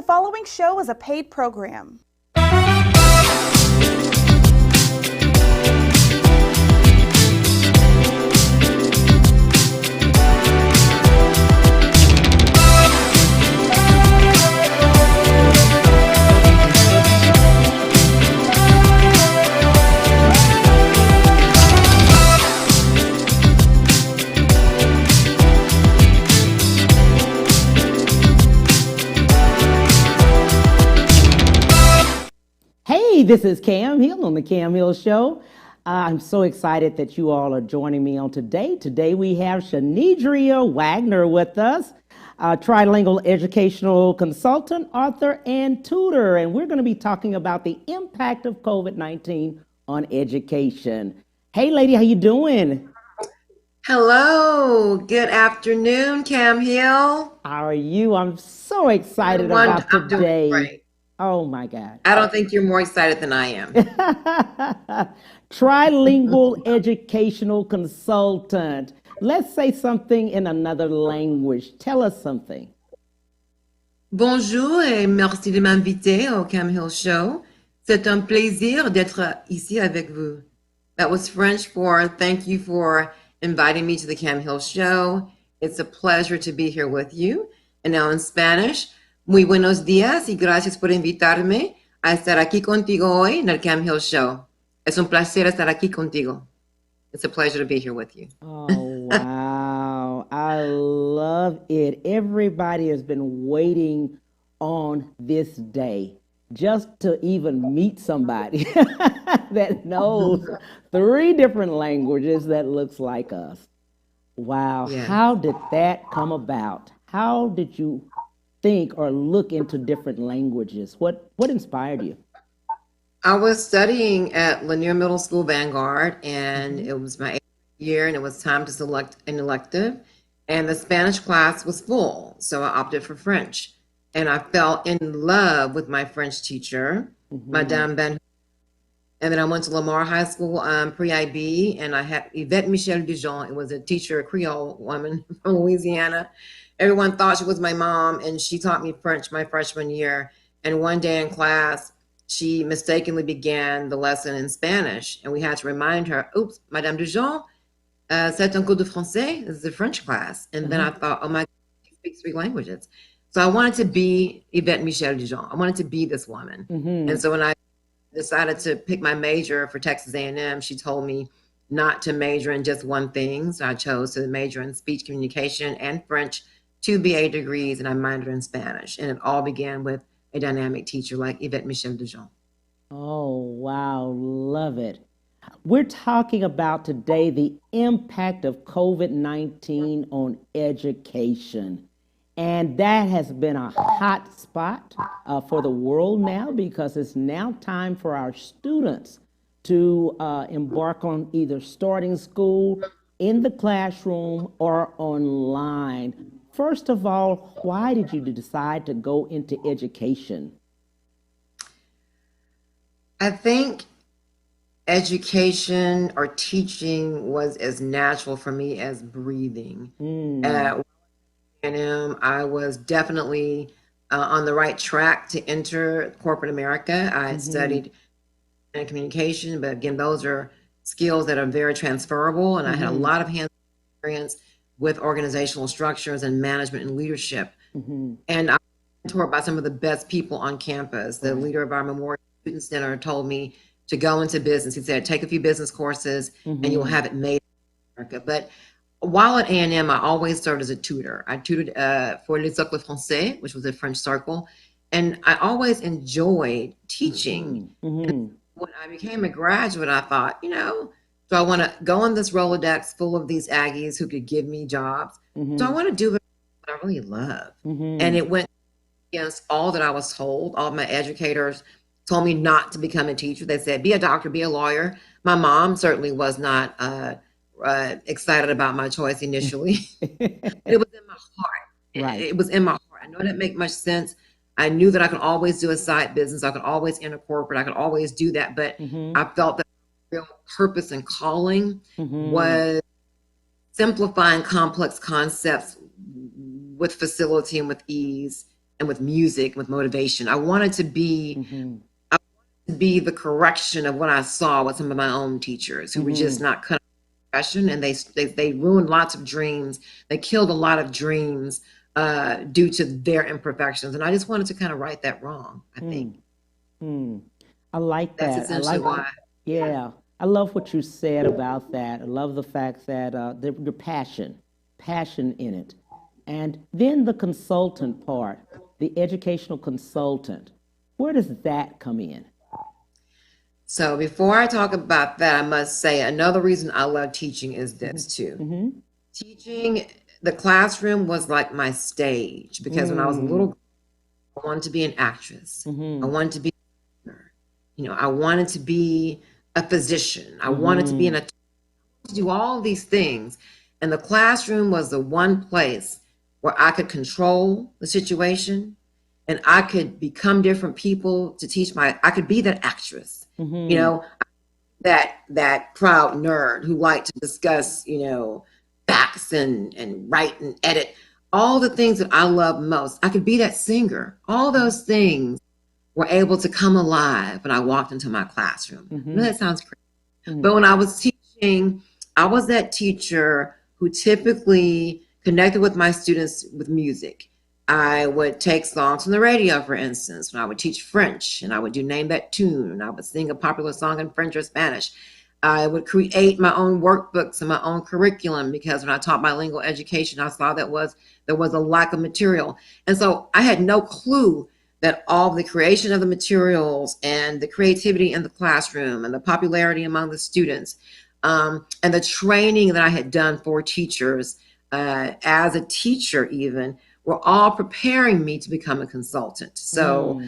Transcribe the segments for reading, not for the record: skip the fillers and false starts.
following show is a paid program. Hey, this is Cam Hill on the Cam Hill Show. I'm so excited that you all are joining me on today. Today we have SHANEDRIA Wagner with us, a trilingual educational consultant, author, and tutor. And we're going to be talking about the impact of COVID-19 on education. Hey, lady, how you doing? Hello, good afternoon, Cam Hill. How are you? I'm so excited about today. Great. Oh my God. I don't think you're more excited than I am. Trilingual educational consultant. Let's say something in another language. Tell us something. Bonjour et merci de m'inviter au Cam Hill Show. C'est un plaisir d'être ici avec vous. That was French for thank you for inviting me to the Cam Hill Show. It's a pleasure to be here with you. And now in Spanish, muy buenos días y gracias por invitarme a estar aquí contigo hoy en el Cam Hill Show. Es un placer estar aquí contigo. It's a pleasure to be here with you. Oh, wow. I love it. Everybody has been waiting on this day just to even meet somebody that knows 3 different languages that looks like us. Wow. Yeah. How did that come about? How did you think or look into different languages? What inspired you? I was studying at Lanier Middle School Vanguard, and it was my 8th year, and it was time to select an elective, and the Spanish class was full, so I opted for French. And I fell in love with my French teacher, Madame Ben. And then I went to Lamar High School pre-IB, and I had Yvette Michel Dijon. It was a teacher, a Creole woman from Louisiana. Everyone thought she was my mom, and she taught me French my freshman year. And one day in class, she mistakenly began the lesson in Spanish, and we had to remind her, oops, Madame Dijon, c'est un cours de français. This is a French class. And then I thought, oh my God, she speaks 3 languages. So I wanted to be Yvette Michel Dijon. I wanted to be this woman. And so when I decided to pick my major for Texas A&M, she told me not to major in just one thing. So I chose to major in speech communication and French, 2 BA degrees, and I minored in Spanish. And it all began with a dynamic teacher like Yvette Michel Dijon. Oh, wow. Love it. We're talking about today the impact of COVID-19 on education. And that has been a hot spot for the world now, because it's now time for our students to embark on either starting school in the classroom or online. First of all, why did you decide to go into education? I think education or teaching was as natural for me as breathing. At A&M, I was definitely on the right track to enter corporate America. I had studied communication, but again, those are skills that are very transferable, and I had a lot of hands-on experience with organizational structures and management and leadership. And I was mentored by some of the best people on campus. The leader of our Memorial Student Center told me to go into business. He said, take a few business courses and you'll have it made in America. But while at A&M, I always served as a tutor. I tutored for Les Cercles Français, which was a French circle. And I always enjoyed teaching. And when I became a graduate, I thought, do I want to go on this Rolodex full of these Aggies who could give me jobs? So I want to do what I really love. And it went against all that I was told. All of my educators told me not to become a teacher. They said, be a doctor, be a lawyer. My mom certainly was not excited about my choice initially. It was in my heart. Right. It was in my heart. I know it didn't make much sense. I knew that I could always do a side business. I could always enter corporate. I could always do that. But I felt that real purpose and calling was simplifying complex concepts with facility and with ease, and with music, with motivation. I wanted to be the correction of what I saw with some of my own teachers who were just not cut profession, and they ruined lots of dreams. They killed a lot of dreams due to their imperfections, and I just wanted to kind of right that wrong. I think I like that. that's essentially why. Yeah, I love what you said about that. I love the fact that your passion in it, and then the consultant part, the educational consultant. Where does that come in? So before I talk about that, I must say another reason I love teaching is this too. Teaching, the classroom was like my stage, because when I was a little girl, I wanted to be an actress. I wanted to be, I wanted to be a physician. I wanted to be to do all these things. And the classroom was the one place where I could control the situation, and I could become different people to teach I could be that actress. That proud nerd who liked to discuss, facts and write and edit, all the things that I love most. I could be that singer. All those things were able to come alive when I walked into my classroom. I know that sounds crazy. But when I was teaching, I was that teacher who typically connected with my students with music. I would take songs from the radio, for instance, when I would teach French, and I would do Name That Tune, and I would sing a popular song in French or Spanish. I would create my own workbooks and my own curriculum, because when I taught bilingual education, I saw there was a lack of material. And so I had no clue that all the creation of the materials and the creativity in the classroom and the popularity among the students and the training that I had done for teachers as a teacher even, were all preparing me to become a consultant. So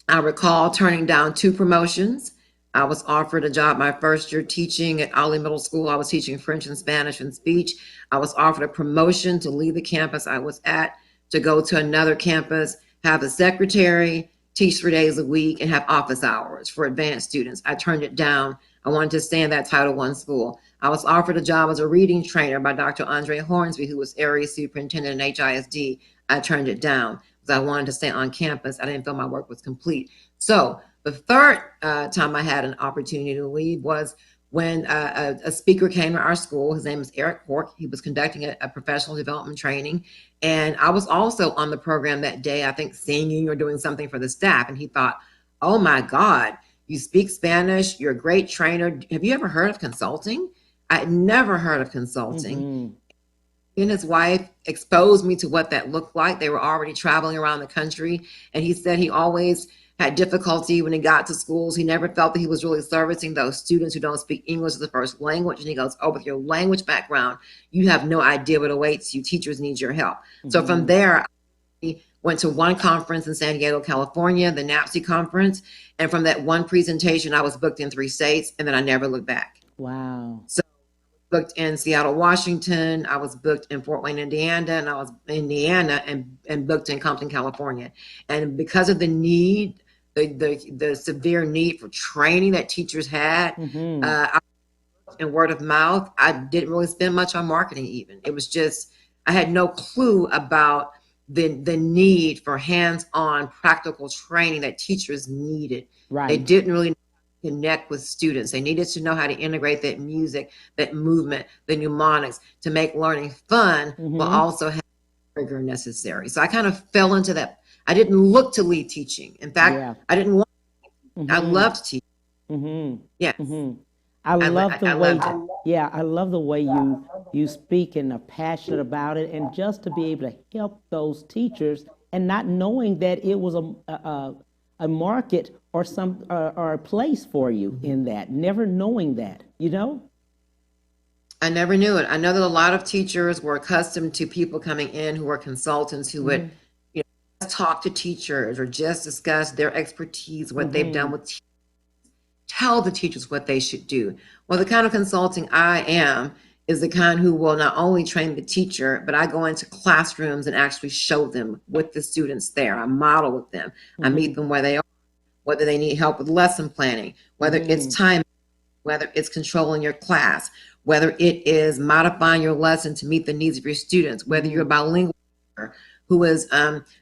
I recall turning down 2 promotions. I was offered a job my first year teaching at Ollie Middle School. I was teaching French and Spanish and speech. I was offered a promotion to leave the campus I was at to go to another campus, have a secretary, teach 3 days a week, and have office hours for advanced students. I turned it down. I wanted to stay in that Title I school. I was offered a job as a reading trainer by Dr. Andre Hornsby, who was area superintendent in HISD. I turned it down because I wanted to stay on campus. I didn't feel my work was complete. So the third time I had an opportunity to leave was when a speaker came to our school. His name is Eric Cork. He was conducting a professional development training. And I was also on the program that day, I think singing or doing something for the staff. And he thought, oh my God, you speak Spanish, you're a great trainer. Have you ever heard of consulting? I had never heard of consulting. He and his wife exposed me to what that looked like. They were already traveling around the country. And he said he always had difficulty when he got to schools. He never felt that he was really servicing those students who don't speak English as a first language. And he goes, oh, with your language background, you have no idea what awaits you. Teachers need your help. So from there, I went to one conference in San Diego, California, the NAPSI conference. And from that one presentation, I was booked in 3 states, and then I never looked back. Wow. So booked in Seattle, Washington. I was booked in Fort Wayne, Indiana, and I was in Indiana and booked in Compton, California. And because of the need, the severe need for training that teachers had, and word of mouth, I didn't really spend much on marketing even. It was just, I had no clue about the need for hands-on practical training that teachers needed. Right. They didn't really connect with students. They needed to know how to integrate that music, that movement, the mnemonics to make learning fun, but also have the rigor necessary. So I kind of fell into that. I didn't look to leave teaching. In fact, I didn't want to. I loved teaching. Yes. I love the way you speak and are passionate about it, and just to be able to help those teachers and not knowing that it was a market or a place for you in that, never knowing that, I never knew it. I know that a lot of teachers were accustomed to people coming in who were consultants who would talk to teachers or just discuss their expertise, what they've done with teachers, tell the teachers what they should do. Well, the kind of consulting I am is the kind who will not only train the teacher, but I go into classrooms and actually show them with the students there. I model with them. I meet them where they are, whether they need help with lesson planning, whether it's time, whether it's controlling your class, whether it is modifying your lesson to meet the needs of your students, whether you're a bilingual who is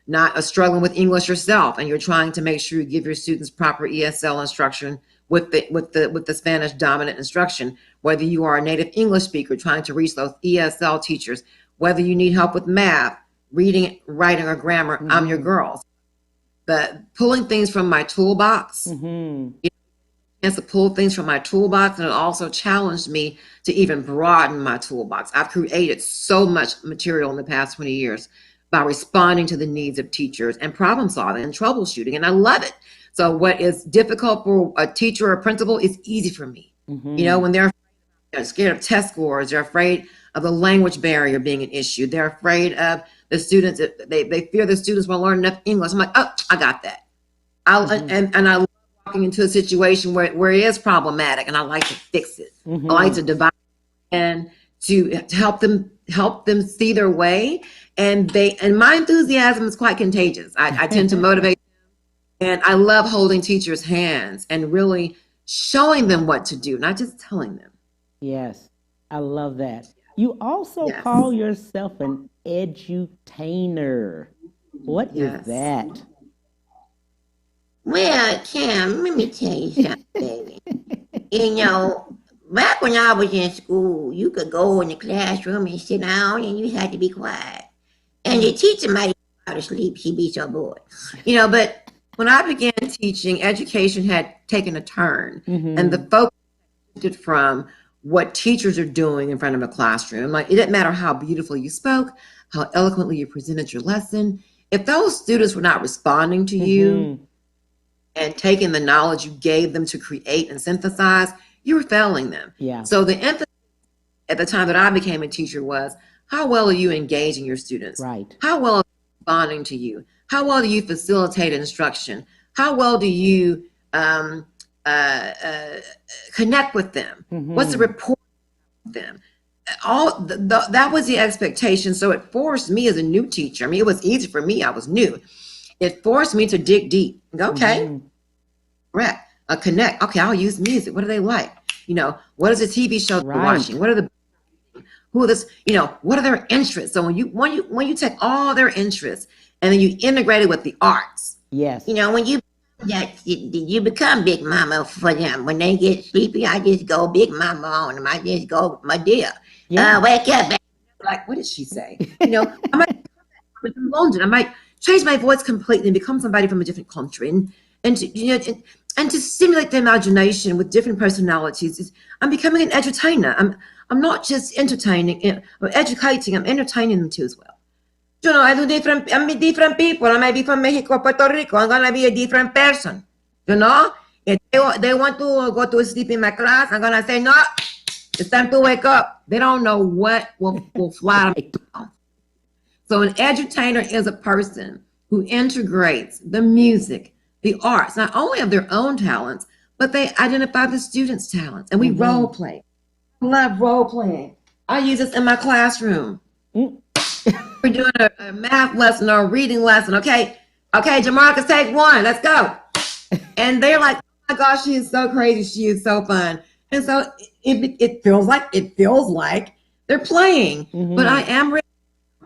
not struggling with English yourself, and you're trying to make sure you give your students proper ESL instruction with the Spanish dominant instruction, whether you are a native English speaker trying to reach those ESL teachers, whether you need help with math, reading, writing, or grammar, I'm your girl. But pulling things from my toolbox, to pull things from my toolbox, and it also challenged me to even broaden my toolbox. I've created so much material in the past 20 years by responding to the needs of teachers and problem solving and troubleshooting, and I love it. So what is difficult for a teacher or a principal is easy for me. When they're scared of test scores, they're afraid of the language barrier being an issue, they're afraid of the students, they fear the students won't learn enough English. I'm like, oh, I got that. And I love walking into a situation where it is problematic, and I like to fix it. I like to divide and to help them see their way. And my enthusiasm is quite contagious. I tend to motivate them, and I love holding teachers' hands and really showing them what to do, not just telling them. Yes, I love that. You also call yourself an edutainer. What is that? Well, Kim, let me tell you something, baby. Back when I was in school, you could go in the classroom and sit down and you had to be quiet. And the teacher might go to sleep, she'd be so bored. But when I began teaching, education had taken a turn, and the focus shifted from what teachers are doing in front of a classroom. Like, it didn't matter how beautifully you spoke, how eloquently you presented your lesson. If those students were not responding to you and taking the knowledge you gave them to create and synthesize, you were failing them. So the emphasis at the time that I became a teacher was, how well are you engaging your students? How well are they responding to you? How well do you facilitate instruction? How well do you connect with them? What's the rapport with them? That was the expectation. So it forced me as a new teacher. I mean, it was easy for me. I was new. It forced me to dig deep. Okay, correct. Connect. Okay, I'll use music. What do they like? What is the TV show they're watching? What are what are their interests? So when you take all their interests and then you integrate it with the arts. When you become big mama for them. When they get sleepy, I just go big mama on them. I just go, my dear, wake up, baby. Like, what did she say? I might come from London. I might change my voice completely and become somebody from a different country, and to stimulate the imagination with different personalities. I'm becoming an edutainer. I'm not just entertaining or educating. I'm entertaining them too as well. I'm different people. I might be from Mexico, Puerto Rico. I'm gonna be a different person. If they want to go to sleep in my class, I'm gonna say no. It's time to wake up. They don't know what will fly them. So an edutainer is a person who integrates the music, the arts, not only of their own talents, but they identify the students' talents. And we role play. I love role playing. I use this in my classroom. We're doing a math lesson or a reading lesson. Okay, Jamarcus, take one. Let's go. And they're like, oh my gosh, she is so crazy. She is so fun. And so it feels like they're playing. But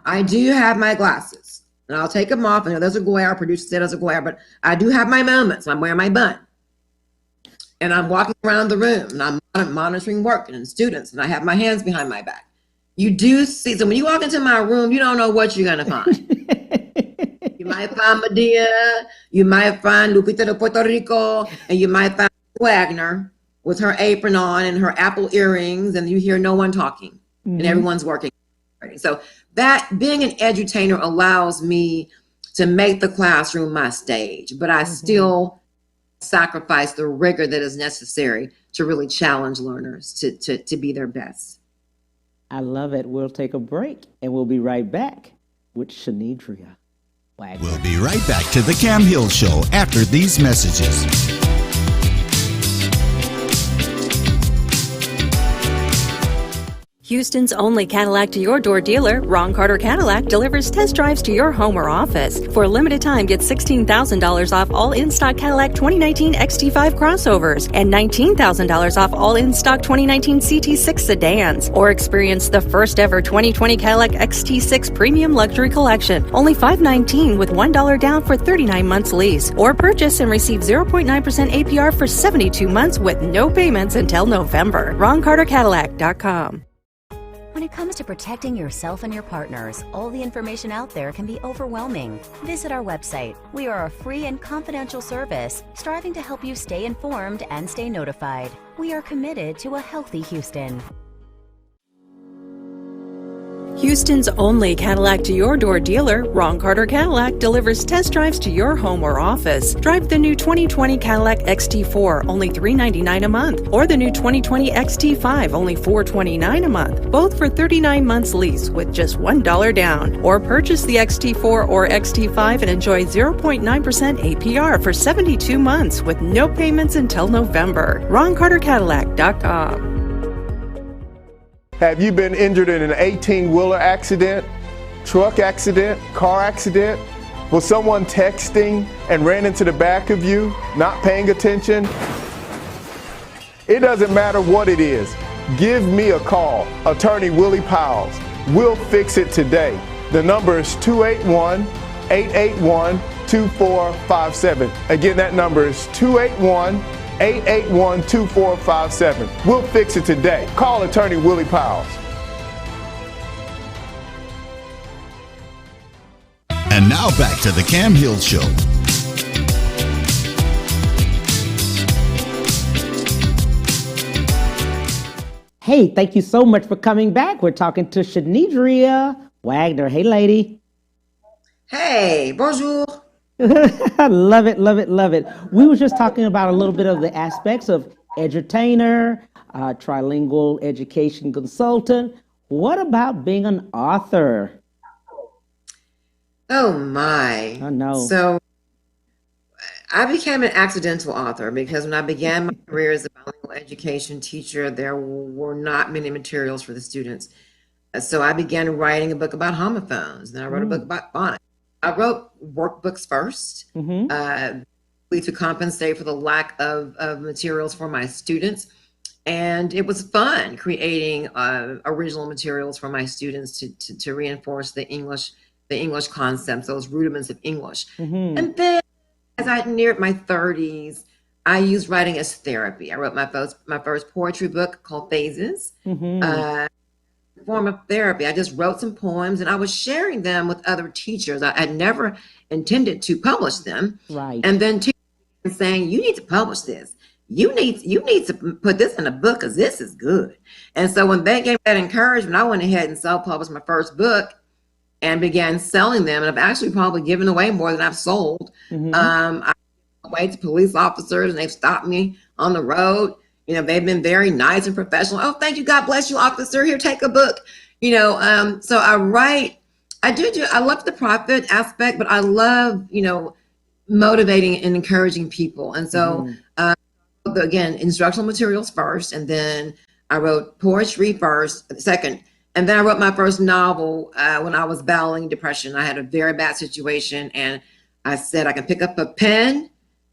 I do have my glasses, and I'll take them off. And there's a glare. Producer said there's a glare, but I do have my moments. I'm wearing my bun, and I'm walking around the room, and I'm monitoring work and students, and I have my hands behind my back. You do see, so when you walk into my room, you don't know what you're gonna find. You might find Medea, you might find Lupita de Puerto Rico, and you might find Wagner with her apron on and her apple earrings, and you hear no one talking, and everyone's working. So that being an edutainer allows me to make the classroom my stage, but I still sacrifice the rigor that is necessary to really challenge learners to be their best. I love it. We'll take a break, and we'll be right back with SHANEDRIA WAGNER. We'll be right back to the Cam Hill Show after these messages. Houston's only Cadillac to your door dealer, Ron Carter Cadillac, delivers test drives to your home or office. For a limited time, get $16,000 off all in-stock Cadillac 2019 XT5 crossovers and $19,000 off all in-stock 2019 CT6 sedans. Or experience the first ever 2020 Cadillac XT6 Premium Luxury Collection. Only $519 with $1 down for 39 months lease. Or purchase and receive 0.9% APR for 72 months with no payments until November. RonCarterCadillac.com. When it comes to protecting yourself and your partners, all the information out there can be overwhelming. Visit our website. We are a free and confidential service striving to help you stay informed and stay notified. We are committed to a healthy Houston. Houston's only Cadillac to your door dealer, Ron Carter Cadillac, delivers test drives to your home or office. Drive the new 2020 Cadillac XT4, only $399 a month, or the new 2020 XT5, only $429 a month, both for 39 months lease with just $1 down. Or purchase the XT4 or XT5 and enjoy 0.9% APR for 72 months with no payments until November. RonCarterCadillac.com. Have you been injured in an 18-wheeler accident, truck accident, car accident? Was someone texting and ran into the back of you, not paying attention? It doesn't matter what it is. Give me a call, Attorney Willie Powles. We'll fix it today. The number is 281-881-2457. Again, that number is 281-881-2457. We'll fix it today. Call Attorney Willie Powles. And now back to the Cam Hill Show. Hey, thank you so much for coming back. We're talking to SHANEDRIA Wagner. Hey, lady. Hey, bonjour. Love it, love it, love it. We were just talking about a little bit of the aspects of edutainer, trilingual education consultant. What about being an author? Oh my. I know. So I became an accidental author because when I began my career as a bilingual education teacher, there were not many materials for the students. So I began writing a book about homophones. Then I wrote a book about phonics. I wrote workbooks first to compensate for the lack of materials for my students. And it was fun creating original materials for my students to reinforce the English concepts, those rudiments of English. And then as I neared my 30s, I used writing as therapy. I wrote my first poetry book called Phases. Form of therapy. I just wrote some poems and I was sharing them with other teachers. I had never intended to publish them. Right. And then teachers saying, you need to publish this. You need to put this in a book because this is good. And so when they gave that encouragement, I went ahead and self-published my first book and began selling them. And I've actually probably given away more than I've sold. I give away to police officers and they've stopped me on the road. You know, they've been very nice and professional. Oh, thank you. God bless you, officer. Here, take a book. You know, so I write. I love the profit aspect, but I love, motivating and encouraging people. And so, again, instructional materials first, and then I wrote poetry second. And then I wrote my first novel when I was battling depression. I had a very bad situation, and I said I can pick up a pen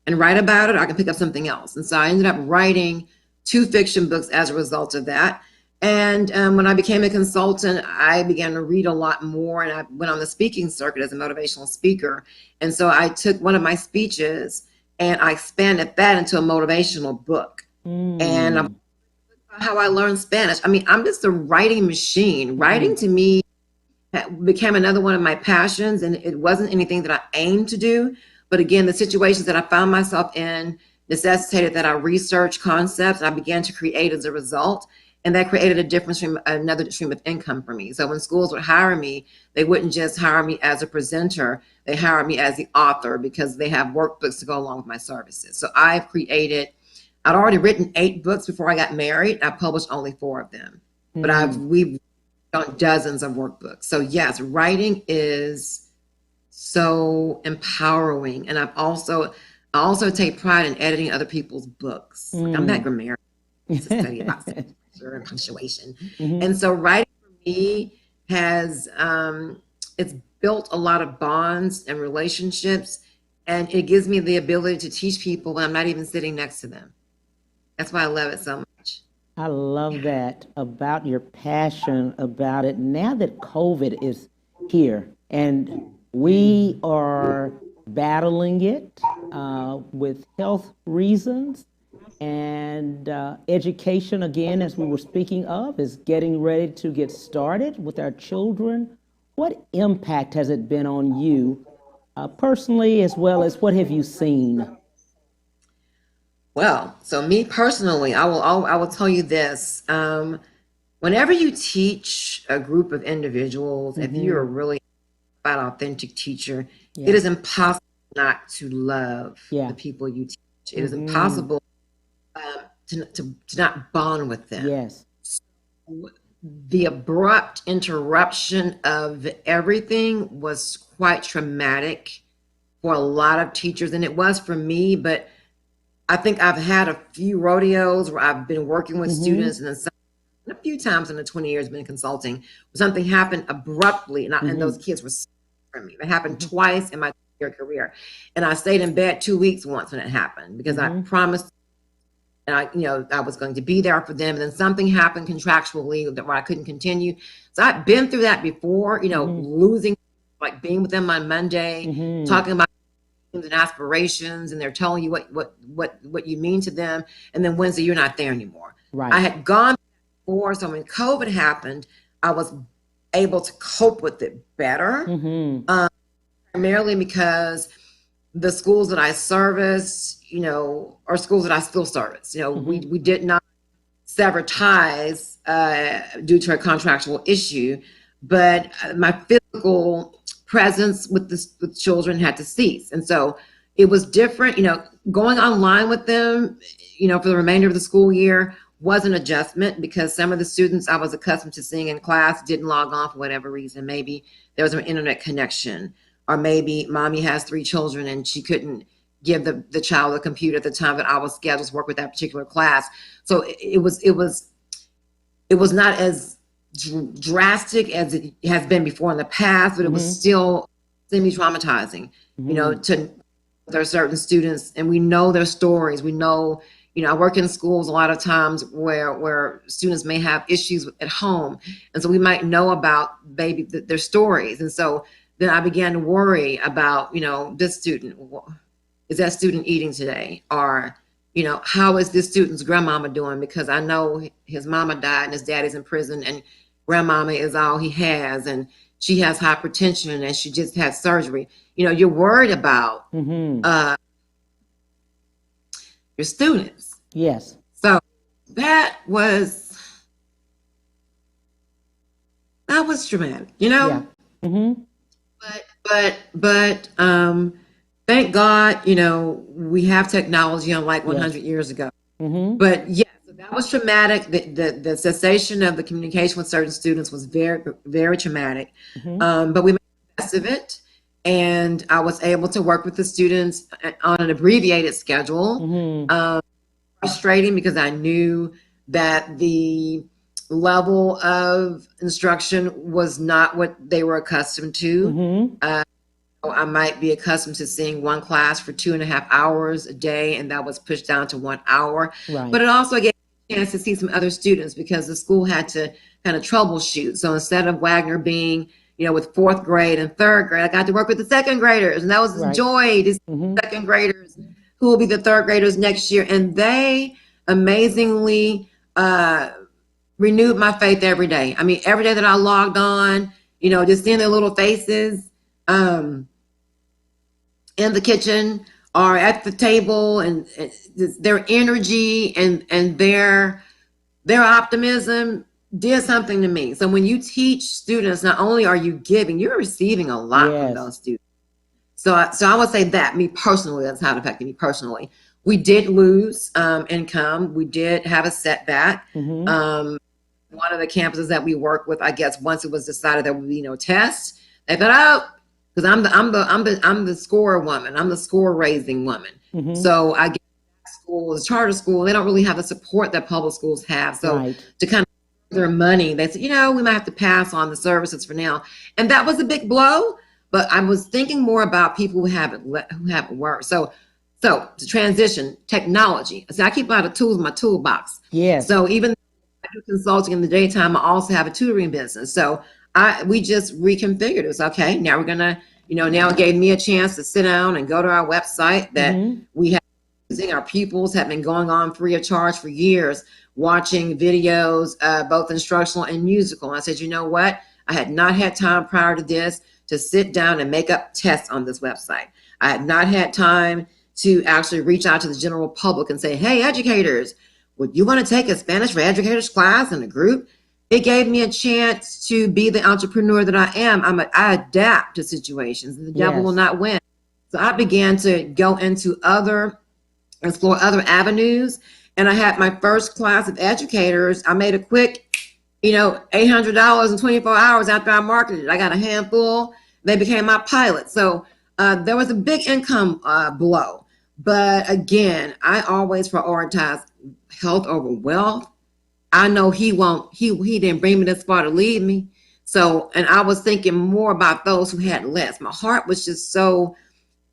and write about it, or I can pick up something else. And so I ended up writing 2 fiction books as a result of that. And when I became a consultant, I began to read a lot more, and I went on the speaking circuit as a motivational speaker. And so I took one of my speeches and I expanded that into a motivational book. And how I learned Spanish. I mean, I'm just a writing machine. Writing to me became another one of my passions, and it wasn't anything that I aimed to do. But again, the situations that I found myself in necessitated that I research concepts. I began to create as a result, and that created another stream of income for me. So when schools would hire me, they wouldn't just hire me as a presenter, they hired me as the author because they have workbooks to go along with my services. So I'd already written 8 books before I got married. I published only 4 of them, but we've done dozens of workbooks. So yes, writing is so empowering. And I also take pride in editing other people's books. Like I'm that grammarian to study about and punctuation. Mm-hmm. And so writing for me has, it's built a lot of bonds and relationships, and it gives me the ability to teach people when I'm not even sitting next to them. That's why I love it so much. I love that about your passion about it. Now that COVID is here and we are battling it with health reasons, and education, again, as we were speaking of, is getting ready to get started with our children. What impact has it been on you personally, as well as what have you seen? Well, so me personally, I will tell you this. Whenever you teach a group of individuals, if you're a really authentic teacher, it is impossible not to love the people you teach. It is impossible to not bond with them. Yes. The abrupt interruption of everything was quite traumatic for a lot of teachers, and it was for me, but I think I've had a few rodeos where I've been working with students, and then a few times in the 20 years been consulting, something happened abruptly, and those kids were from me. It happened twice in my career, and I stayed in bed 2 weeks once when it happened because I promised, and I was going to be there for them, and then something happened contractually where I couldn't continue. So I've been through that before, losing, like being with them on Monday, talking about and aspirations, and they're telling you what you mean to them, and then Wednesday you're not there anymore. Right. I had gone before, so when COVID happened, I was able to cope with it better, primarily because the schools that I service, are schools that I still service. We did not sever ties due to a contractual issue, but my physical presence with children had to cease. And so it was different, going online with them, for the remainder of the school year was an adjustment because some of the students I was accustomed to seeing in class didn't log on for whatever reason. Maybe there was an internet connection, or maybe mommy has 3 children and she couldn't give the child a computer at the time that I was scheduled to work with that particular class. So it was not as drastic as it has been before in the past, but it was still semi-traumatizing, to there are certain students, and we know their stories. We know, I work in schools a lot of times where students may have issues at home, and so we might know about their stories. And so then I began to worry about, this student, is that student eating today? Or how is this student's grandmama doing? Because I know his mama died and his daddy's in prison, and grandmama is all he has, and she has hypertension and she just had surgery. You're worried about your students. Yes. So that was dramatic, Yeah. But thank God, we have technology unlike 100 years ago. But yeah, so that was traumatic. The cessation of the communication with certain students was very, very traumatic. But we made the best of it. And I was able to work with the students on an abbreviated schedule. Frustrating because I knew that the level of instruction was not what they were accustomed to. I might be accustomed to seeing one class for 2.5 hours a day, and that was pushed down to 1 hour. Right. But it also gave me a chance to see some other students because the school had to kind of troubleshoot. So instead of Wagner being, with 4th grade and 3rd grade, I got to work with the 2nd graders, and that was a joy to see 2nd graders who will be the 3rd graders next year. And they amazingly renewed my faith every day. I mean, every day that I logged on, just seeing their little faces in the kitchen or at the table, and their energy and their optimism did something to me. So when you teach students, not only are you giving, you're receiving a lot from those students. So I would say that, me personally, that's how it affected me personally. We did lose income. We did have a setback. One of the campuses that we work with, I guess, once it was decided there would be no test, they thought, oh, because I'm the score woman, I'm the score raising woman. So I guess schools, charter school, they don't really have the support that public schools have. So Right. to kind of their money, they said, we might have to pass on the services for now. And that was a big blow, but I was thinking more about people who haven't worked. So to transition, technology. So I keep a lot of tools in my toolbox. Yes. So even though I do consulting in the daytime, I also have a tutoring business. So we just reconfigured it. It was okay. Now we're gonna, now it gave me a chance to sit down and go to our website that we have using. Our pupils have been going on free of charge for years, watching videos, both instructional and musical. And I said, you know what? I had not had time prior to this to sit down and make up tests on this website. I had not had time to actually reach out to the general public and say, hey, educators, would you want to take a Spanish for Educators class in a group? It gave me a chance to be the entrepreneur that I am. I adapt to situations, and the devil will not win. So I began to go into explore other avenues. And I had my first class of educators. I made a quick, $800 in 24 hours after I marketed it. I got a handful. They became my pilot. So there was a big income blow. But again, I always prioritize health over wealth. I know he didn't bring me this far to leave me. So, and I was thinking more about those who had less. My heart was just so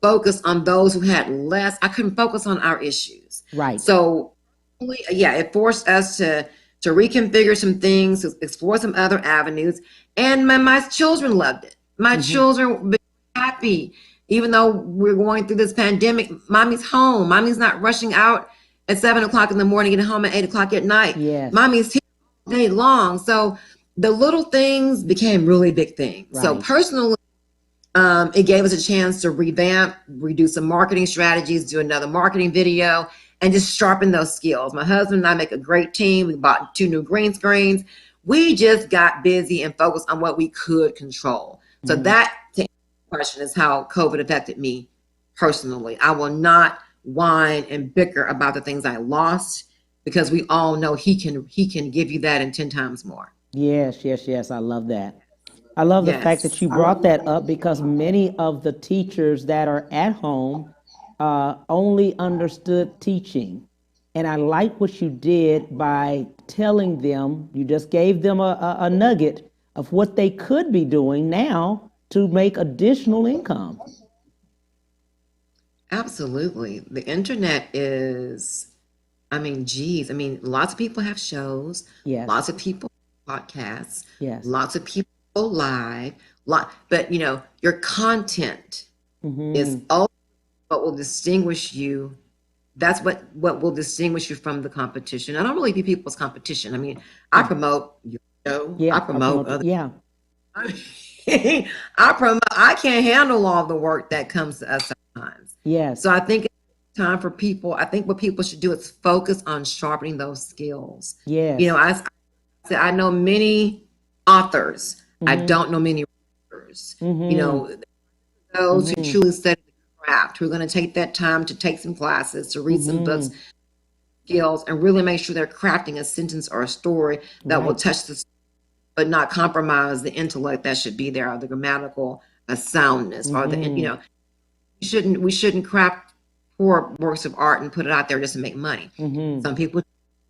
focused on those who had less. I couldn't focus on our issues. Right. So it forced us to reconfigure some things, to explore some other avenues. And my children loved it. My children were happy. Even though we're going through this pandemic, mommy's home. Mommy's not rushing out at 7 o'clock in the morning, getting home at 8 o'clock at night. Yes. Mommy's here all day long. So the little things became really big things. Right. So personally, it gave us a chance to revamp, redo some marketing strategies, do another marketing video, and just sharpen those skills. My husband and I make a great team. We bought 2 new green screens. We just got busy and focused on what we could control. So that, to answer the question, is how COVID affected me personally. I will not whine and bicker about the things I lost, because we all know he can give you that and 10 times more. Yes. I love that. I love the fact that you brought that up, because many of the teachers that are at home only understood teaching. And I like what you did by telling them, you just gave them a nugget of what they could be doing now to make additional income. Absolutely. The internet is, lots of people have shows. Yes. Lots of people have podcasts. Yes. Lots of people go live. But, your content is all what will distinguish you. That's what will distinguish you from the competition. I don't really view people as competition. I promote your show. Yeah, I promote other. Yeah. I can't handle all the work that comes to us sometimes. Yes. So I think it's time for people. I think what people should do is focus on sharpening those skills. Yes. I know many authors. I don't know many writers. Those who truly study the craft, who are going to take that time to take some classes, to read some books, skills, and really make sure they're crafting a sentence or a story that will touch the, but not compromise the intellect that should be there, or the grammatical soundness, or the we shouldn't craft poor works of art and put it out there just to make money. Some people,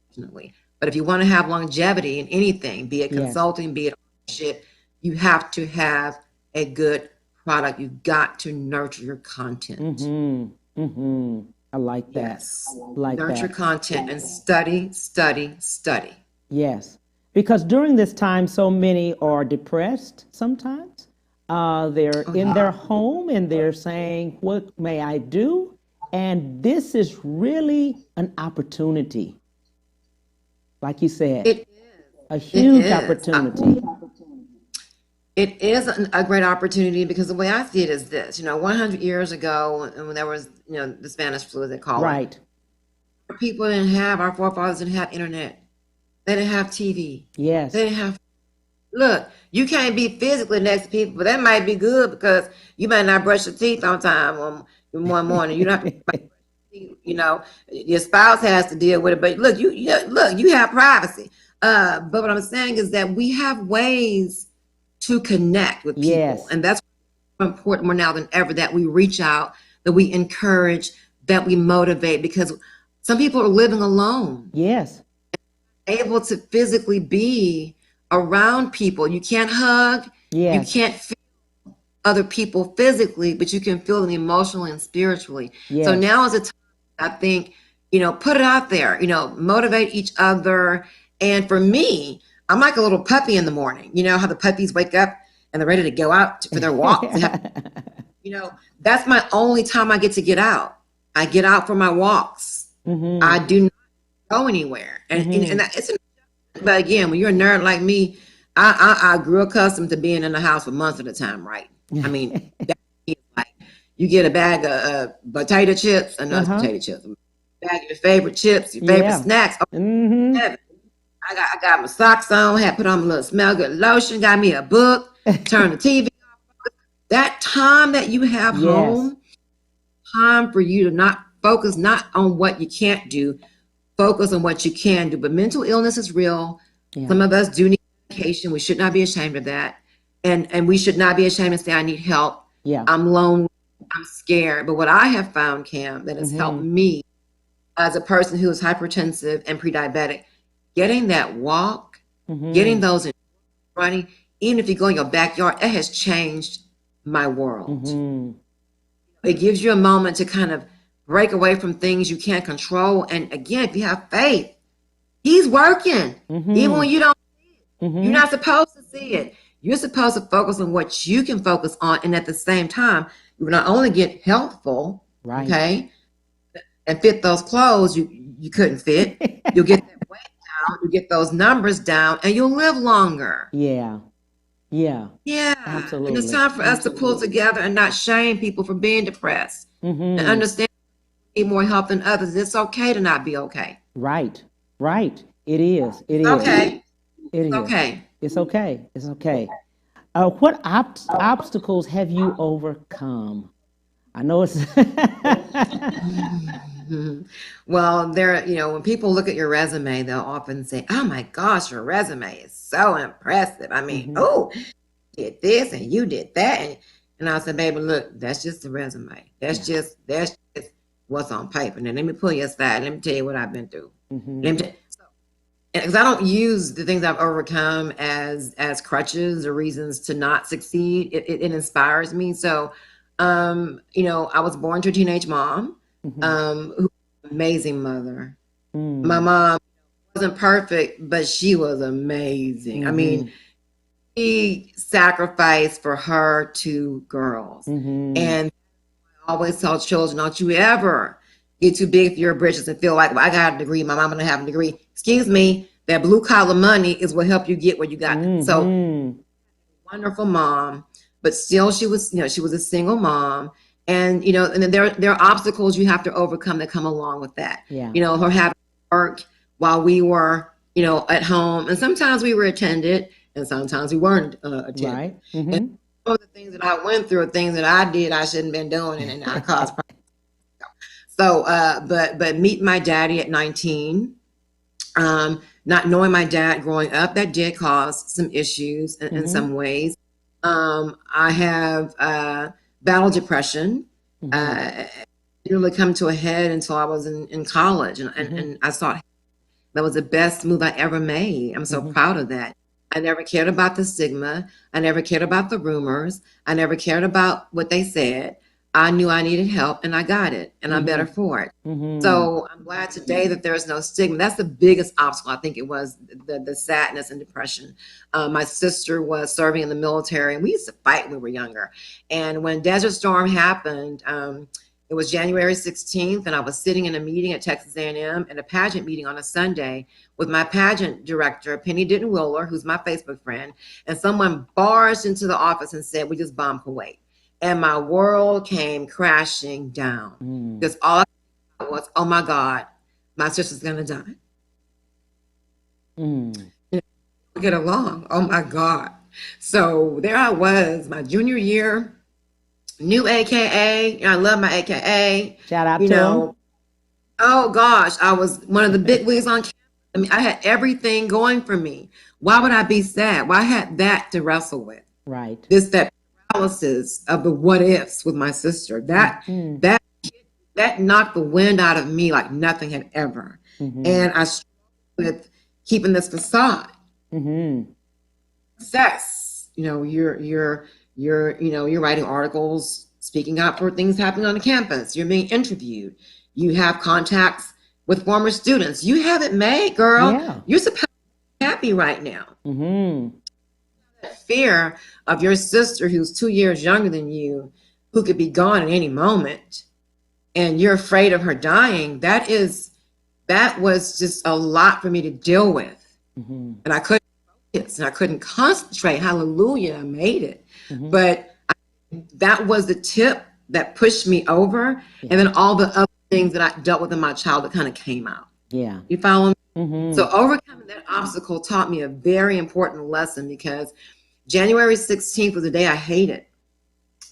definitely. But if you want to have longevity in anything, be it consulting, be it ownership, you have to have a good product. You've got to nurture your content. I like that. Nurture content and study. Yes. Because during this time, so many are depressed sometimes. They're in their home and they're saying, what may I do? And this is really an opportunity. Like you said, it is a huge opportunity. It is a great opportunity, because the way I see it is this, 100 years ago, when there was, the Spanish flu, as they call it. Right. People our forefathers didn't have internet. They didn't have TV. Yes. They didn't have, look, you can't be physically next to people, but that might be good, because you might not brush your teeth on time one morning. You don't have to, your spouse has to deal with it, but look, you have privacy. But what I'm saying is that we have ways to connect with people. Yes. And that's important more now than ever, that we reach out, that we encourage, that we motivate, because Some people are living alone. Yes. Able to physically be around people. You can't hug. Yes. You can't feel other people physically, but you can feel them emotionally and spiritually. Yes. So now is a time, I think, put it out there, motivate each other. And for me, I'm like a little puppy in the morning. You know how the puppies wake up and they're ready to go out for their walk. That's my only time I get to get out. I get out for my walks. Mm-hmm. I do not go anywhere. And but again, when you're a nerd like me, I grew accustomed to being in the house for months at a time, right? I mean, like you get a bag of potato chips, potato chips, a bag of your favorite chips, your favorite snacks. I got my socks on, had put on my little smell good lotion, got me a book, turned the TV off. That time that you have home, time for you to not focus not on what you can't do, focus on what you can do. But mental illness is real. Yeah. Some of us do need medication. We should not be ashamed of that. And we should not be ashamed to say, I need help. Yeah. I'm lonely. I'm scared. But what I have found, Cam, that has helped me as a person who is hypertensive and pre-diabetic, getting that walk, getting those running, even if you go in your backyard, it has changed my world. It gives you a moment to kind of break away from things you can't control. And again, if you have faith, he's working. Even when you don't see it. You're not supposed to see it. You're supposed to focus on what you can focus on. And at the same time, you will not only get healthful, okay, and fit those clothes you couldn't fit. You'll get that weight down. You get those numbers down, and you'll live longer. Yeah. Absolutely. And it's time for us to pull together and not shame people for being depressed and understand need more help than others. It's okay to not be okay. Right. It is. Okay. It is. Okay. It's okay. It's okay. What obstacles have you overcome? I know it's. Well, when people look at your resume, they'll often say, "Oh my gosh, your resume is so impressive. I mean, oh, you did this and you did that." And I said, "Baby, look, that's just the resume. That's just what's on paper. And then let me pull you aside. Let me tell you what I've been through." Because I don't use the things I've overcome as crutches or reasons to not succeed. It inspires me. So, I was born to a teenage mom, who was an amazing mother. My mom wasn't perfect, but she was amazing. I mean, she sacrificed for her two girls. And I always tell children, don't you ever get too big for your britches and feel like, well, I got a degree, my mom gonna have a degree. Excuse me, that blue collar money is what helped you get where you got. So wonderful mom, but still she was a single mom. And, and then there are obstacles you have to overcome that come along with that. Her having to work while we were, at home. And sometimes we were attended and sometimes we weren't attended. Right. And some of the things that I went through are things that I did I shouldn't have been doing, and I caused problems. So, but meet my daddy at 19, not knowing my dad growing up, that did cause some issues in some ways. I have battled depression. It didn't really come to a head until I was in college, and I thought that was the best move I ever made. I'm so proud of that. I never cared about the stigma. I never cared about the rumors. I never cared about what they said. I knew I needed help and I got it, and I'm better for it. So I'm glad today that there's no stigma. That's the biggest obstacle. I think it was the sadness and depression. My sister was serving in the military, and we used to fight when we were younger. And when Desert Storm happened, it was January 16th, and I was sitting in a meeting at Texas A&M at a pageant meeting on a Sunday with my pageant director, Penny Ditton-Wheeler, who's my Facebook friend, and someone barged into the office and said, "We just bombed Kuwait." And my world came crashing down because all I thought was, "Oh my God, my sister's gonna die." Get along. Oh my God. So there I was, my junior year, new AKA. I love my AKA. Shout out to him. Oh gosh, I was one of the big wigs on campus. I mean, I had everything going for me. Why would I be sad? Well, I had that to wrestle with. Right. That paralysis of the what ifs with my sister. That that knocked the wind out of me like nothing had ever. And I struggled with keeping this facade. Success, you're writing articles, speaking out for things happening on the campus. You're being interviewed. You have contacts with former students. You have it made, girl. Yeah. You're supposed to be happy right now. That fear of your sister who's 2 years younger than you, who could be gone at any moment, and you're afraid of her dying, that was just a lot for me to deal with. And I couldn't focus and I couldn't concentrate. Hallelujah, I made it. But that was the tip that pushed me over. And then all the other things that I dealt with in my childhood kind of came out. Yeah. You follow me? So overcoming that obstacle taught me a very important lesson, because January 16th was the day I hated.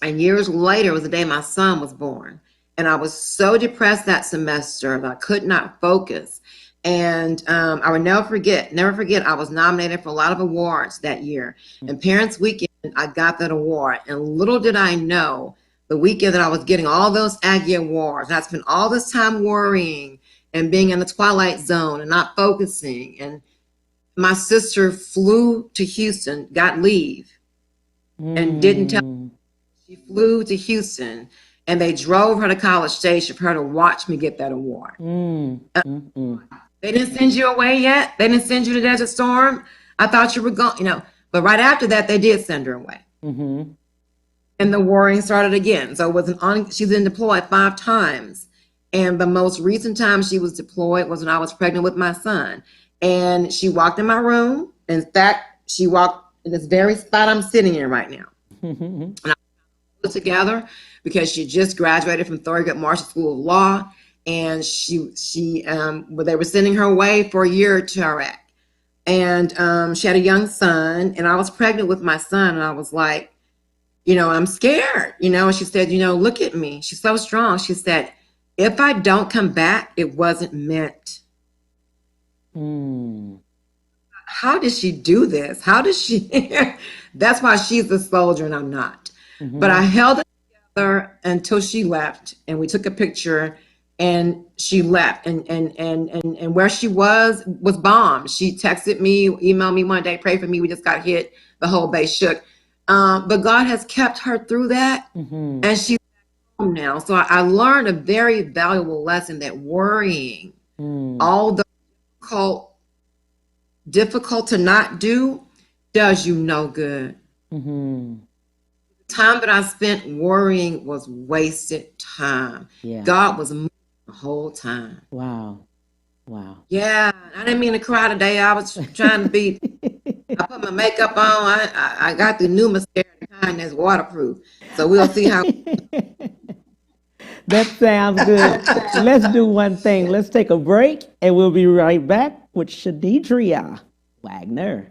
And years later was the day my son was born. And I was so depressed that semester that I could not focus. And I would never forget, I was nominated for a lot of awards that year. And Parents Weekend, I got that award. And little did I know the weekend that I was getting all those Aggie Awards. And I spent all this time worrying and being in the twilight zone and not focusing. And my sister flew to Houston, got leave, and didn't tell me. She flew to Houston, and they drove her to College Station for her to watch me get that award. They didn't send you away yet? They didn't send you to Desert Storm? I thought you were gone, But right after that, they did send her away. And the worrying started again. So she's been deployed 5 times. And the most recent time she was deployed was when I was pregnant with my son. And she walked in my room. In fact, she walked in this very spot I'm sitting in right now. And I put it together because she just graduated from Thurgood Marshall School of Law. And they were sending her away for a year to Iraq. And she had a young son, and I was pregnant with my son. And I was like, I'm scared, and she said, look at me. She's so strong. She said, if I don't come back, it wasn't meant. How did she do this? How does she? That's why she's a soldier and I'm not. But I held it together until she left, and we took a picture, and she left, and where she was bombed. She texted me, emailed me one day, pray for me. We just got hit. The whole base shook. But God has kept her through that, and she's home now. So I learned a very valuable lesson that worrying, although difficult to not do, does you no good. The time that I spent worrying was wasted time. God was moving the whole time. Wow. Yeah, I didn't mean to cry today. I was trying to be. I put my makeup on. I got the new mascara kind that's waterproof. So we'll see how. That sounds good. Let's do one thing. Let's take a break, and we'll be right back with SHANEDRIA WAGNER.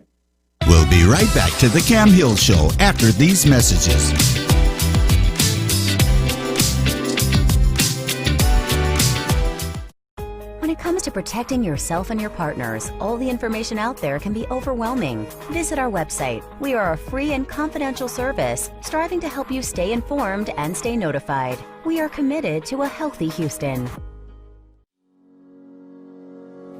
We'll be right back to the Cam Hill Show after these messages. When it comes to protecting yourself and your partners, all the information out there can be overwhelming. Visit our website. We are a free and confidential service striving to help you stay informed and stay notified. We are committed to a healthy Houston.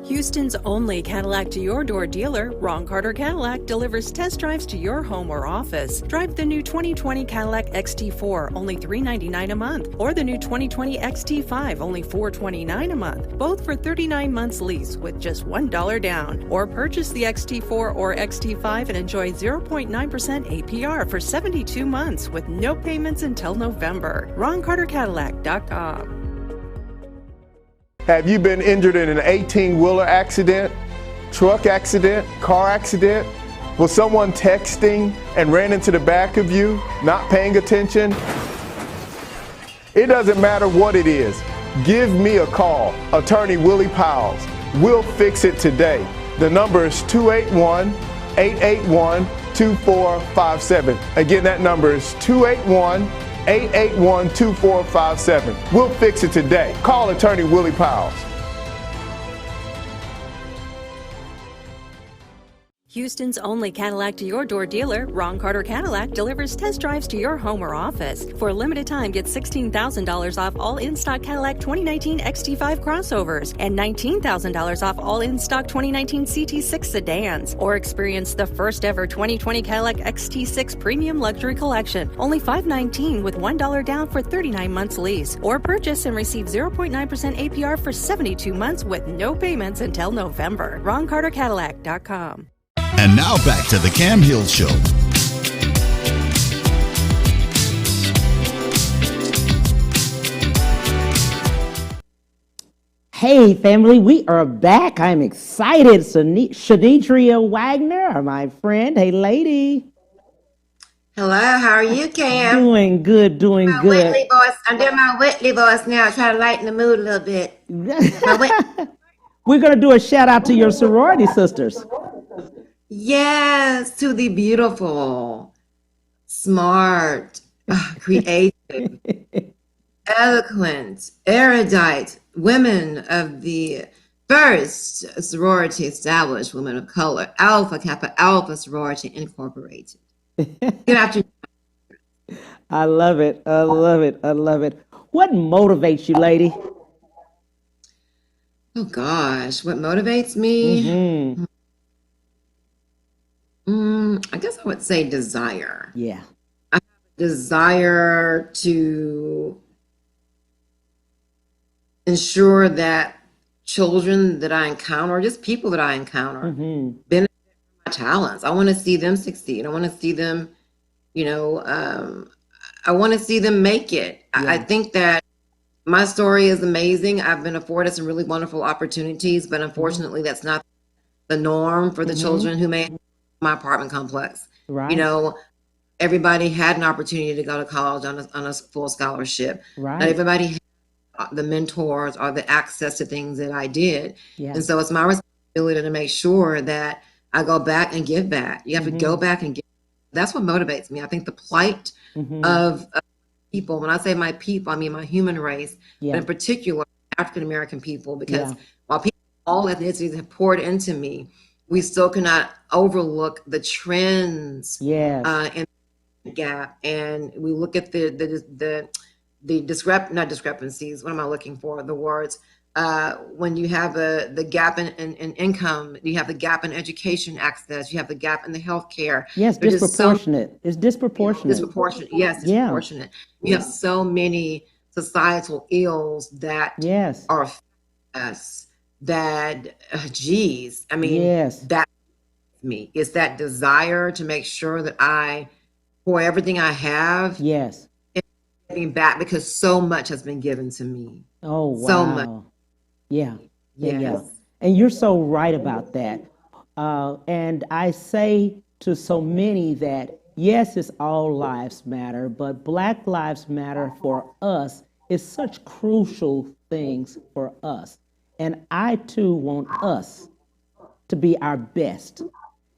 Houston's only Cadillac to-your-door dealer, Ron Carter Cadillac, delivers test drives to your home or office. Drive the new 2020 Cadillac XT4, only $399 a month, or the new 2020 XT5, only $429 a month, both for 39 months lease with just $1 down. Or purchase the XT4 or XT5 and enjoy 0.9% APR for 72 months with no payments until November. RonCarterCadillac.com. Have you been injured in an 18-wheeler accident, truck accident, car accident? Was someone texting and ran into the back of you, not paying attention? It doesn't matter what it is. Give me a call, Attorney Willie Powles. We'll fix it today. The number is 281-881-2457. Again, that number is 281-881-2457. We'll fix it today. Call Attorney Willie Powles. Houston's only Cadillac to your door dealer, Ron Carter Cadillac, delivers test drives to your home or office. For a limited time, get $16,000 off all in-stock Cadillac 2019 XT5 crossovers and $19,000 off all in-stock 2019 CT6 sedans. Or experience the first ever 2020 Cadillac XT6 Premium Luxury Collection. Only $519 with $1 down for 39 months lease. Or purchase and receive 0.9% APR for 72 months with no payments until November. RonCarterCadillac.com. And now back to the Cam Hill Show. Hey, family, we are back. I'm excited. SHANEDRIA Wagner, my friend. Hey, lady. Hello, how are you, Cam? Doing good, doing My good. Whitley voice. I'm doing my Whitley voice now. Try to lighten the mood a little bit. We're going to do a shout out to your sorority sisters. Yes, to the beautiful, smart, creative, eloquent, erudite women of the first sorority established women of color, Alpha Kappa Alpha Sorority Incorporated. Good afternoon. I love it. I love it. I love it. What motivates you, lady? Oh gosh, what motivates me? Mm-hmm. I guess I would say desire. Yeah. I have a desire to ensure that children that I encounter, just people that I encounter, benefit from my talents. I want to see them succeed. I want to see them, I want to see them make it. Yeah. I think that my story is amazing. I've been afforded some really wonderful opportunities, but unfortunately, that's not the norm for the children who may have my apartment complex. Right. Everybody had an opportunity to go to college on a full scholarship. Right. Not everybody had the mentors or the access to things that I did. Yeah. And so it's my responsibility to make sure that I go back and give back. You have to go back and give. That's what motivates me. I think the plight of people, when I say my people, I mean my human race, but in particular African American people, because while people of all ethnicities have poured into me, we still cannot overlook the trends in the gap, and we look at the not discrepancies. What am I looking for? The words. When you have the gap in income, you have the gap in education access, you have the gap in the healthcare. Yes, disproportionate. It's disproportionate. Disproportionate. Yes, disproportionate. You have so many societal ills that are us. That, geez, I mean, that me is that desire to make sure that I pour everything I have, giving back, because so much has been given to me. Oh, wow. So much. Yeah. And you're so right about that. And I say to so many that, yes, it's all lives matter, but Black Lives Matter for us is such crucial things for us. And I, too, want us to be our best.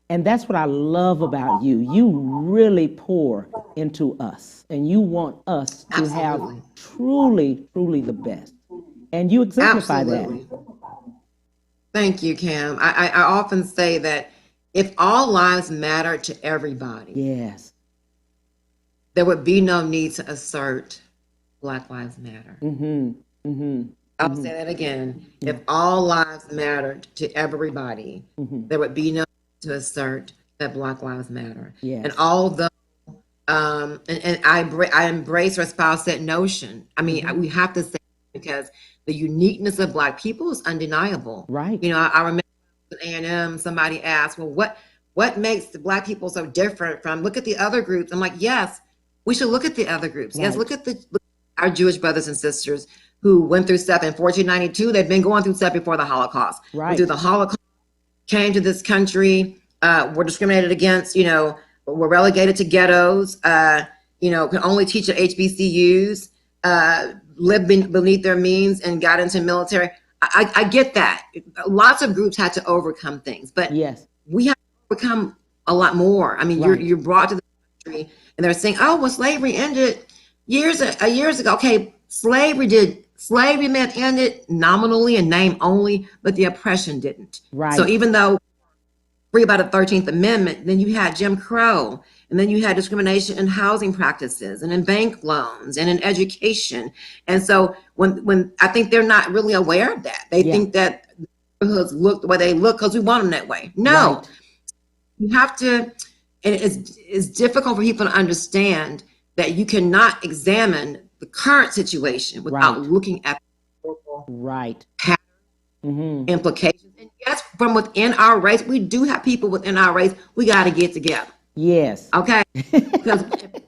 And that's what I love about you. You really pour into us. And you want us to have truly, truly the best. And you exemplify that. Thank you, Cam. I often say that if all lives matter to everybody, there would be no need to assert Black Lives Matter. I'll say that again. If all lives mattered to everybody, there would be no need to assert that Black Lives Matter. And although, and I embrace or espouse that notion. I mean, we have to say, because the uniqueness of Black people is undeniable. Right. I remember at A&M, somebody asked, well, what makes the Black people so different from, look at the other groups. I'm like, yes, we should look at the other groups. Yes, look at our Jewish brothers and sisters who went through stuff in 1492. They've been going through stuff before the Holocaust. Went through the Holocaust, came to this country, were discriminated against, were relegated to ghettos, can only teach at HBCUs, lived beneath their means and got into military. I get that. Lots of groups had to overcome things, but we have to overcome a lot more. I mean, you're brought to the country and they're saying, oh, well, slavery ended years ago. Okay, slavery may have ended nominally and name only, but the oppression didn't. So even though free by the 13th Amendment. Then you had Jim Crow, and then you had discrimination in housing practices and in bank loans and in education. And so when I think they're not really aware of that. They think that neighborhoods look the way they look because we want them that way. No, you have to, and it's difficult for people to understand that you cannot examine the current situation without looking at the pattern, implications. And yes, from within our race, we do have people within our race. We got to get together. Yes. Okay.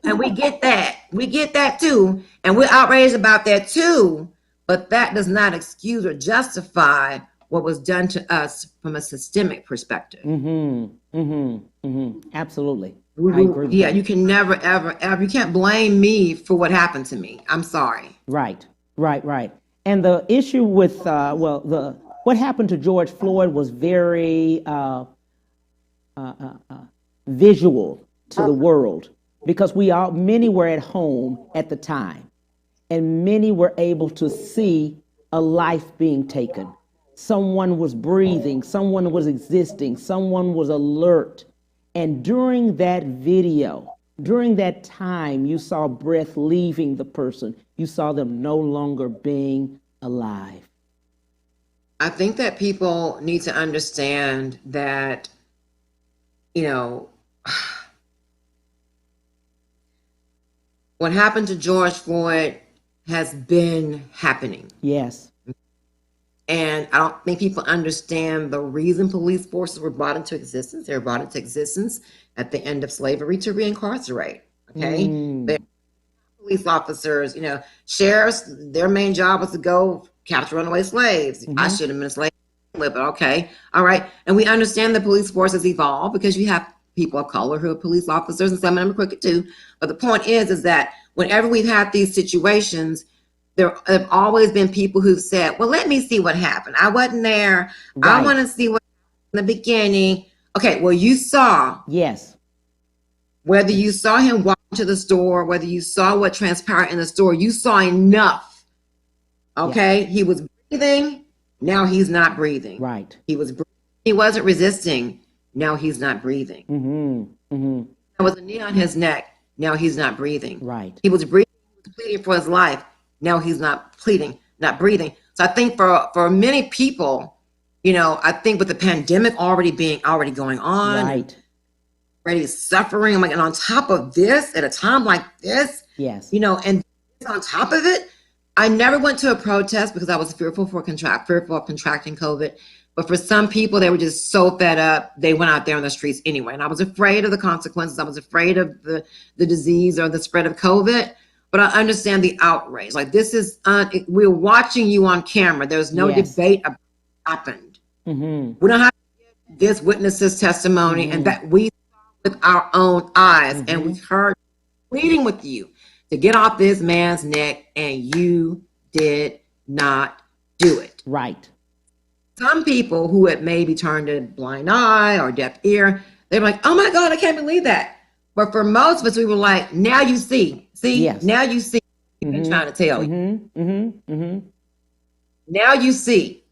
And we get that. We get that too. And we're outraged about that too. But that does not excuse or justify what was done to us from a systemic perspective. Absolutely. I agree with that. You can never, ever, you can't blame me for what happened to me. I'm sorry. Right. And the issue with, what happened to George Floyd was very visual to the world, because many were at home at the time, and many were able to see a life being taken. Someone was breathing, someone was existing, someone was alert. And during that video, during that time, you saw breath leaving the person. You saw them no longer being alive. I think that people need to understand that, what happened to George Floyd has been happening. Yes. And I don't think people understand the reason police forces were brought into existence. They were brought into existence at the end of slavery to reincarcerate. Okay. Police officers, sheriffs, their main job was to go capture runaway slaves. I should have been a slave, but okay. All right. And we understand the police forces evolve because you have people of color who are police officers, and some of them are crooked too. But the point is that whenever we've had these situations, there have always been people who've said, well, let me see what happened. I wasn't there. I want to see what happened in the beginning. Okay, well, you saw. Yes. Whether you saw him walk to the store, whether you saw what transpired in the store, you saw enough. Okay, he was breathing. Now he's not breathing. Right. He wasn't resisting. Now he's not breathing. There was a knee on his neck. Now he's not breathing. Right. He was breathing, pleading for his life. Now he's not not breathing. So I think for many people, I think with the pandemic already going on, already suffering, and on top of this, at a time like this, and on top of it, I never went to a protest because I was fearful of contracting COVID. But for some people, they were just so fed up, they went out there on the streets anyway. And I was afraid of the consequences. I was afraid of the disease or the spread of COVID. But I understand the outrage. Like, this is, we're watching you on camera. There's no debate about what happened. We don't have to get this witness's testimony and that we saw with our own eyes. And we heard pleading with you to get off this man's neck, and you did not do it. Right. Some people who had maybe turned a blind eye or deaf ear, they were like, oh my God, I can't believe that. But for most of us, we were like, now you see. Now you see what we've been trying to tell you. Now you see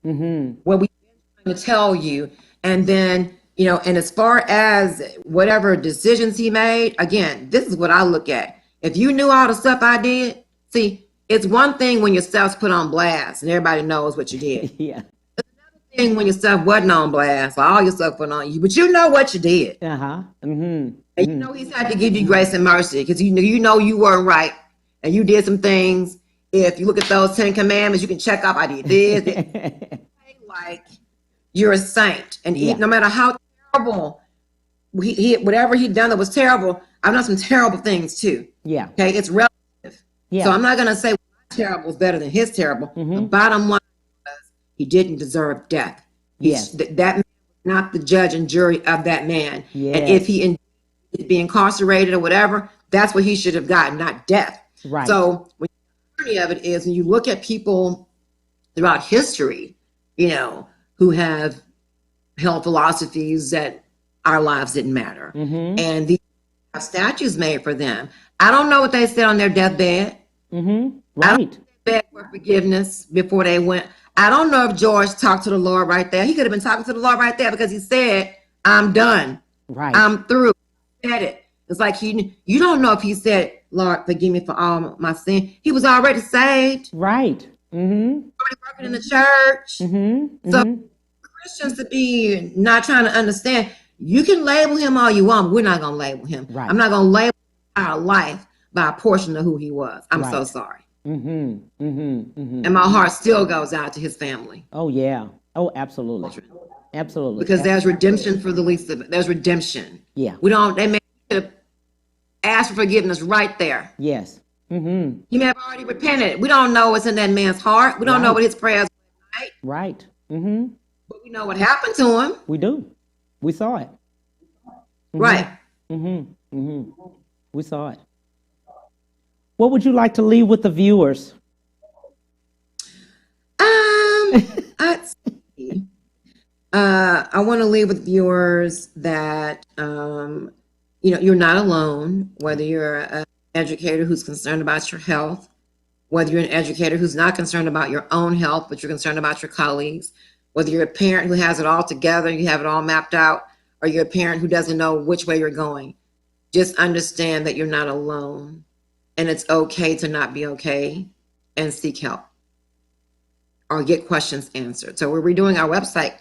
what we've been trying to tell you. And then, and as far as whatever decisions he made, again, this is what I look at. If you knew all the stuff I did, see, it's one thing when your stuff's put on blast and everybody knows what you did. It's another thing when your stuff wasn't on blast, or all your stuff put on you, but you know what you did. And he's had to give you grace and mercy because you know you weren't right and you did some things. If you look at those 10 commandments, you can check off I did this. Like you're a saint, and no matter how terrible whatever he done that was terrible, I've done some terrible things too. Okay, it's relative. So I'm not going to say my terrible is better than his terrible. The bottom line was he didn't deserve death. That man was not the judge and jury of that man. And if he be incarcerated or whatever, that's what he should have gotten, not death. Right. So the irony of it is, when you look at people throughout history, who have held philosophies that our lives didn't matter, and these have statues made for them. I don't know what they said on their deathbed. I don't think they begged for forgiveness before they went. I don't know if George talked to the Lord right there. He could have been talking to the Lord right there because he said, I'm done. Right. I'm through. He said it. It's like you don't know if he said, Lord, forgive me for all my sin. He was already saved. Right. Already working in the church. So Christians to be not trying to understand, you can label him all you want, but we're not going to label him. Right. I'm not going to label our life by a portion of who he was. I'm so sorry. And my heart still goes out to his family. Oh, yeah. Oh, absolutely. Absolutely. Because there's redemption for the least of it. There's redemption. Yeah. They may have asked for forgiveness right there. Yes. He may have already repented. We don't know what's in that man's heart. We don't know what his prayers were like. Right. But we know what happened to him. We do. We saw it. Right. We saw it. What would you like to leave with the viewers? Let's see. I want to leave with viewers that you're not alone. Whether you're an educator who's concerned about your health, whether you're an educator who's not concerned about your own health, but you're concerned about your colleagues, whether you're a parent who has it all together, you have it all mapped out, or you're a parent who doesn't know which way you're going, just understand that you're not alone. And it's okay to not be okay, and seek help or get questions answered. So we're redoing our website,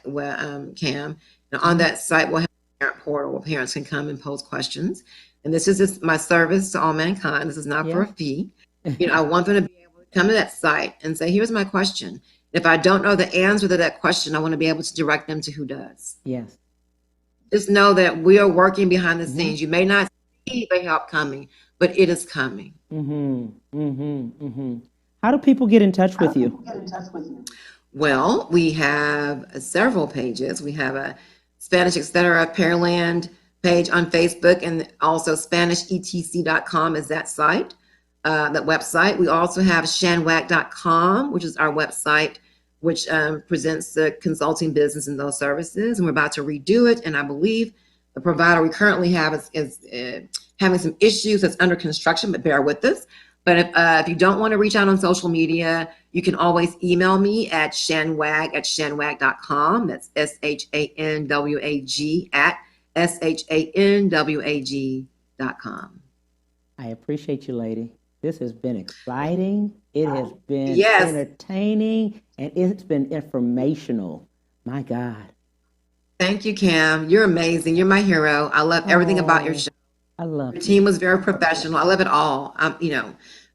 Cam, and on that site we'll have a parent portal where parents can come and pose questions. And this is my service to all mankind. This is not for a fee. I want them to be able to come to that site and say, here's my question. If I don't know the answer to that question, I want to be able to direct them to who does. Yes. Just know that we are working behind the scenes. You may not see the help coming, but it is coming. How do people get in touch with you? Well, we have several pages. We have a Spanish Etc. Pearland page on Facebook, and also SpanishETC.com is that site, that website. We also have SHANWAG.com, which is our website, which presents the consulting business and those services. And we're about to redo it. And I believe the provider we currently have is having some issues that's under construction, but bear with us. But if you don't want to reach out on social media, you can always email me at shanwag@shanwag.com. That's SHANWAG@SHANWAG.com. I appreciate you, lady. This has been exciting. It has been entertaining, and it's been informational. My God. Thank you, Cam. You're amazing. You're my hero. I love everything about your show. I love Your it. team was very professional. I love it all.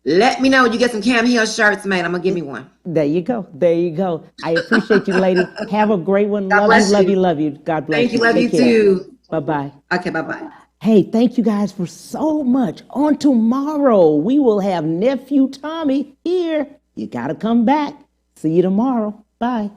Let me know when you get some Cam Hill shirts made. I'm gonna give me one. There you go. There you go. I appreciate you, lady. Have a great one. God bless you. Love you. God bless Thank you. Love Take you care. too. Bye-bye. Okay, bye-bye. Hey, thank you guys for so much. On tomorrow, we will have Nephew Tommy here. You got to come back. See you tomorrow. Bye.